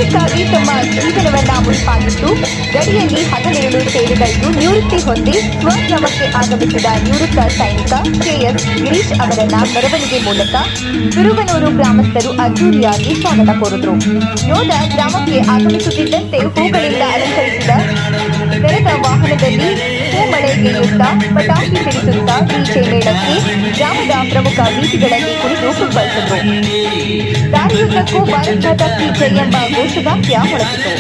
ದೇಶಕ್ಕಾಗಿ ತಮ್ಮ ಜೀವನವನ್ನ ಮುಡಿಪಾಗಿಟ್ಟು ಗಡಿಯಲ್ಲಿ ಹಗಲಿರುಳು ಸೇವೆಗೈದು ನಿವೃತ್ತಿ ಹೊಂದಿ ಸ್ವಗ್ರಾಮಕ್ಕೆ ಆಗಮಿಸಿದ ನಿವೃತ್ತ ಸೈನಿಕ ಕೆಎಸ್ ಗಿರೀಶ್ ಅವರನ್ನ ಮೆರವಣಿಗೆ ಮೂಲಕ ತುರುವನೂರು ಗ್ರಾಮಸ್ಥರು ಅದ್ದೂರಿಯಾಗಿ ಸ್ವಾಗತ ಕೋರಿದರು. ಯೋಧ ಗ್ರಾಮಕ್ಕೆ ಆಗಮಿಸುತ್ತಿದ್ದಂತೆ ಹೂಗಳಿಂದ ಅಲಂಕರಿಸಿದ ತೆರೆದ ವಾಹನದಲ್ಲಿ ಹೂಮಳೆಗೆಯುತ್ತಾ ಪಟಾಕಿ ಸಿಡಿಸುತ್ತಾ ಡಿಜೆ ಮೇಳಕ್ಕೆ ಗ್ರಾಮದ ಪ್ರಮುಖ ಬೀದಿಗಳಲ್ಲಿ ಕುಳಿತು ಕುಪ್ಪಳಿಸಿದರು. ದಾರಿಯುದ್ದಕ್ಕೂ ಭಾರತ್ ಮಾತಾ ಕೀ ಜೈ ಎಂಬ ಘೋಷವಾಕ್ಯ ಮೊಳಗಿತು.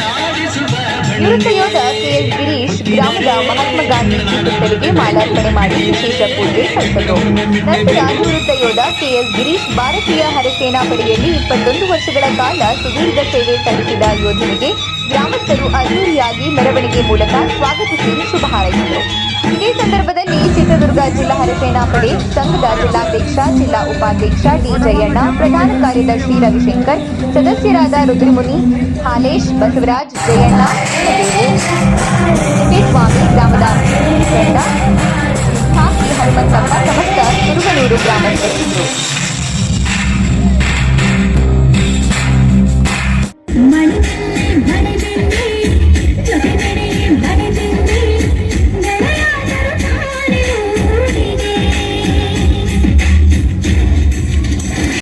ನಿವೃತ್ತ ಯೋಧ ಕೆಎಸ್ ಗಿರೀಶ್ ಗ್ರಾಮದ ಮಹಾತ್ಮ ಗಾಂಧಿ ಪುತ್ಥಳಿಗೆ ಮಾಲಾರ್ಪಣೆ ಮಾಡಿ ವಿಶೇಷ ಪೂಜೆ ಸಲ್ಲಿಸಿದರು. ನಂತರ ನಿವೃತ್ತ ಯೋಧ ಕೆಎಸ್ ಗಿರೀಶ್ ಭಾರತೀಯ ಹರಸೇನಾ ಪಡೆಯಲ್ಲಿ 21 ವರ್ಷಗಳ ಕಾಲ ಸುದೀರ್ಘ ಸೇವೆ ಸಲ್ಲಿಸಿದ ಯೋಧನಿಗೆ ಗ್ರಾಮಸ್ಥರು ಅದ್ದೂರಿಯಾಗಿ ಮೆರವಣಿಗೆ ಮೂಲಕ ಸ್ವಾಗತಿಸಿ ಶುಭ ಹಾರೈಸಿದರು. ಇದೇ ಸಂದರ್ಭದಲ್ಲಿ ಚಿತ್ರದುರ್ಗ ಜಿಲ್ಲಾ ಹರಸೇನಾ ಪಡೆ ಸಂಘದ ಜಿಲ್ಲಾಧ್ಯಕ್ಷ, ಜಿಲ್ಲಾ ಉಪಾಧ್ಯಕ್ಷ ಡಿ ಜಯಣ್ಣ, ಪ್ರಧಾನ ಕಾರ್ಯದರ್ಶಿ ರವಿಶಂಕರ್, ಸದಸ್ಯರಾದ ರುದ್ರಮುನಿ, ಹಾಲೇಶ್, ಬಸವರಾಜ್, ಜಯಣ್ಣ, ಸ್ವಾಮಿ, ಗ್ರಾಮದ